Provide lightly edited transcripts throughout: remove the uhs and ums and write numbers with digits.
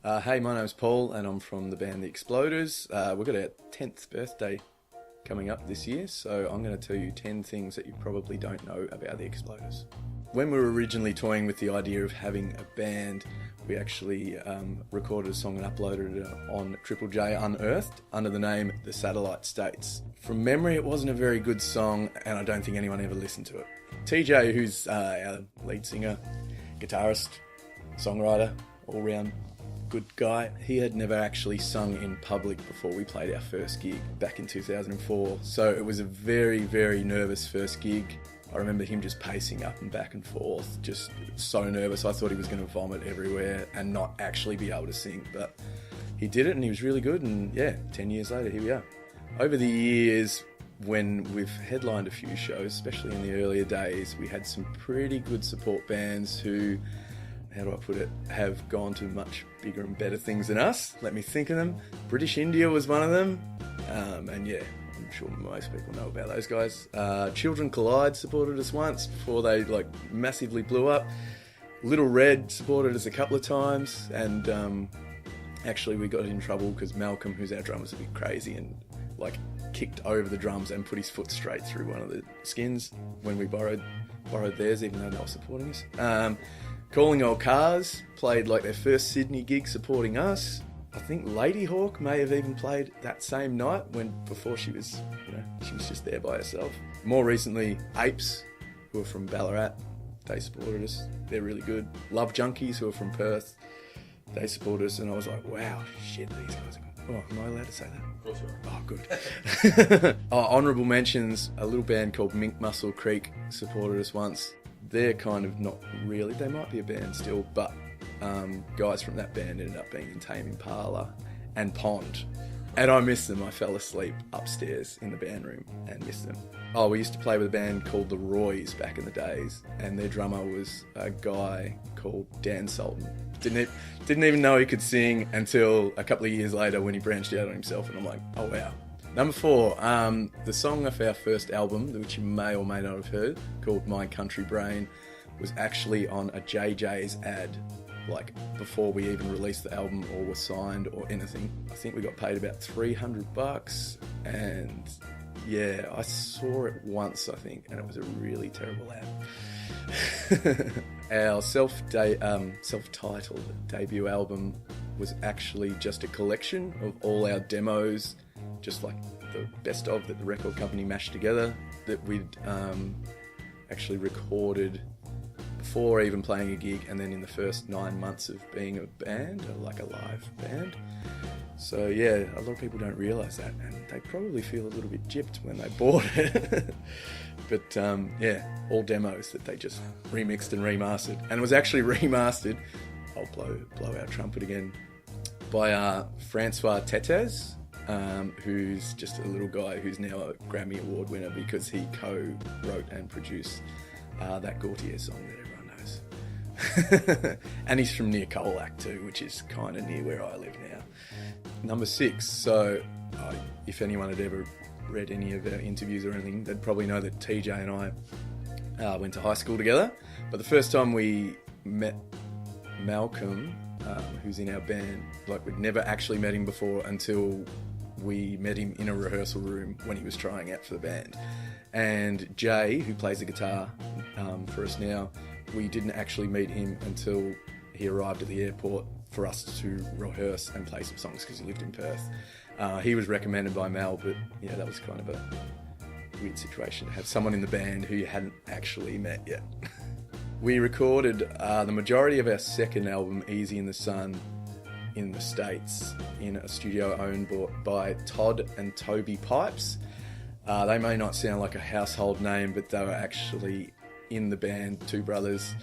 Hey, my name's Paul and I'm from the band The Exploders. We've got our 10th birthday coming up this year, so I'm going to tell you 10 things that you probably don't know about The Exploders. When we were originally toying with the idea of having a band, we actually recorded a song and uploaded it on Triple J Unearthed under the name The Satellite States. From memory, it wasn't a very good song and I don't think anyone ever listened to it. TJ, who's our lead singer, guitarist, songwriter, all-round good guy, he had never actually sung in public before we played our first gig back in 2004. So it was a very, very nervous first gig. I remember him just pacing up and back and forth, just so nervous. I thought he was going to vomit everywhere and not actually be able to sing. But he did it and he was really good. And yeah, 10 years later, here we are. Over the years, when we've headlined a few shows, especially in the earlier days, we had some pretty good support bands who, how do I put it, have gone to much bigger and better things than us. Let me think of them. British India was one of them. And yeah, I'm sure most people know about those guys. Children Collide supported us once before they massively blew up. Little Red supported us a couple of times. And actually we got in trouble because Malcolm, who's our drummer, was a bit crazy and kicked over the drums and put his foot straight through one of the skins when we borrowed theirs, even though they were supporting us. Calling All Cars played their first Sydney gig supporting us. I think Lady Hawk may have even played that same night before she was just there by herself. More recently, Apes, who are from Ballarat, they supported us. They're really good. Love Junkies, who are from Perth, they supported us, and I was like, wow, shit, these guys are good. Oh, am I allowed to say that? Of course you are. Oh, good. Honourable mentions, a little band called Mink Muscle Creek supported us once. They're kind of not really, they might be a band still, but guys from that band ended up being in Tame Impala and Pond. And I miss them. I fell asleep upstairs in the band room and missed them. Oh, we used to play with a band called The Roys back in the days, and their drummer was a guy called Dan Sultan. Didn't even know he could sing until a couple of years later when he branched out on himself, and I'm like, oh wow. Number 4, the song of our first album, which you may or may not have heard, called My Country Brain, was actually on a JJ's ad, before we even released the album or were signed or anything. I think we got paid about $300, and yeah, I saw it once, I think, and it was a really terrible ad. Our self-titled debut album was actually just a collection of all our demos, just the best of that the record company mashed together, that we'd actually recorded before even playing a gig, and then in the first 9 months of being a band, a live band. So yeah, a lot of people don't realise that, and they probably feel a little bit gypped when they bought it. But yeah, all demos that they just remixed and remastered, and it was actually remastered, I'll blow our trumpet again, by Francois Tetez, who's just a little guy who's now a Grammy Award winner because he co-wrote and produced that Gautier song that everyone knows. And he's from near Colac too, which is kind of near where I live now. Number 6, so if anyone had ever read any of our interviews or anything, they'd probably know that TJ and I went to high school together. But the first time we met Malcolm, who's in our band, we'd never actually met him before until we met him in a rehearsal room when he was trying out for the band. And Jay, who plays the guitar for us now, we didn't actually meet him until he arrived at the airport for us to rehearse and play some songs because he lived in Perth. He was recommended by Mel, but yeah, that was kind of a weird situation to have someone in the band who you hadn't actually met yet. We recorded the majority of our second album, Easy in the Sun, in the States, in a studio owned by Todd and Toby Pipes. They may not sound like a household name, but they were actually in the band, two brothers,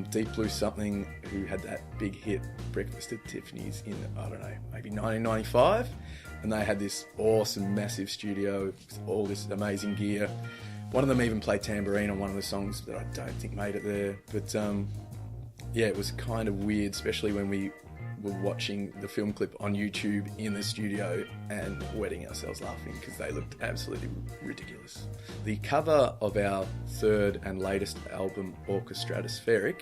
Deep Blue Something, who had that big hit Breakfast at Tiffany's in, I don't know, maybe 1995, and they had this awesome massive studio with all this amazing gear. One of them even played tambourine on one of the songs that I don't think made it there, but yeah, it was kind of weird, especially when we were watching the film clip on YouTube in the studio and wetting ourselves laughing because they looked absolutely ridiculous. The cover of our third and latest album, Orchestratospheric,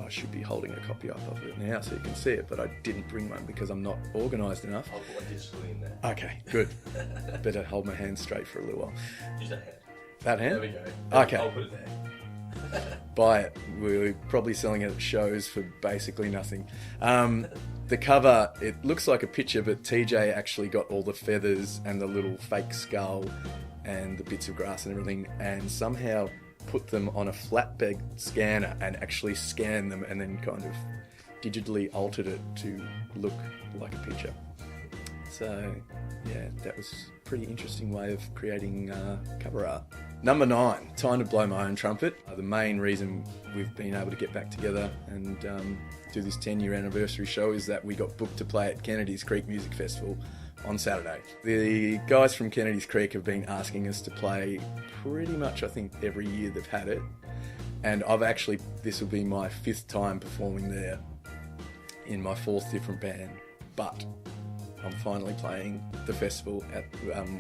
I should be holding a copy up of it now so you can see it, but I didn't bring one because I'm not organised enough. I'll put one digitally in there. Okay, good. Better hold my hand straight for a little while. Use that hand. That hand? There we go. Okay. I'll put it there. Buy it. We're probably selling it at shows for basically nothing. The cover, it looks like a picture, but TJ actually got all the feathers and the little fake skull and the bits of grass and everything, and somehow put them on a flatbed scanner and actually scanned them and then kind of digitally altered it to look like a picture. So yeah, that was a pretty interesting way of creating cover art. Number 9, time to blow my own trumpet. The main reason we've been able to get back together and do this 10-year anniversary show is that we got booked to play at Kennedy's Creek Music Festival on Saturday. The guys from Kennedy's Creek have been asking us to play pretty much, I think, every year they've had it. And this will be my 5th time performing there in my 4th different band. But I'm finally playing the festival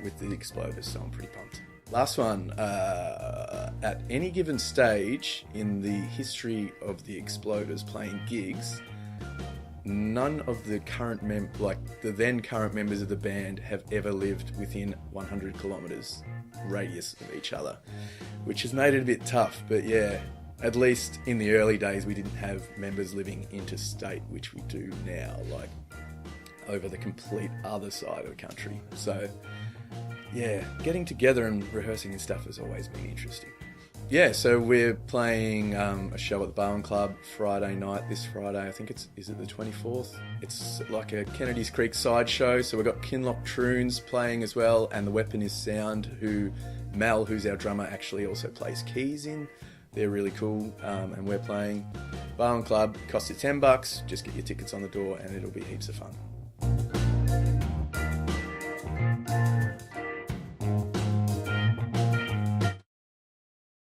with the Exploders, so I'm pretty pumped. Last one, at any given stage in the history of the Exploders playing gigs, none of the then current members of the band have ever lived within 100 kilometres radius of each other, which has made it a bit tough. But yeah, at least in the early days we didn't have members living interstate, which we do now, like over the complete other side of the country. So yeah, getting together and rehearsing and stuff has always been interesting. Yeah, so we're playing a show at the Barwon Club Friday night, this Friday. I think is it the 24th? It's like a Kennedy's Creek sideshow. So we've got Kinloch Troons playing as well, and the Weapon is Sound, who Mel, who's our drummer, actually also plays keys in. They're really cool, and we're playing Barwon Club. Costs you $10. Just get your tickets on the door, and it'll be heaps of fun.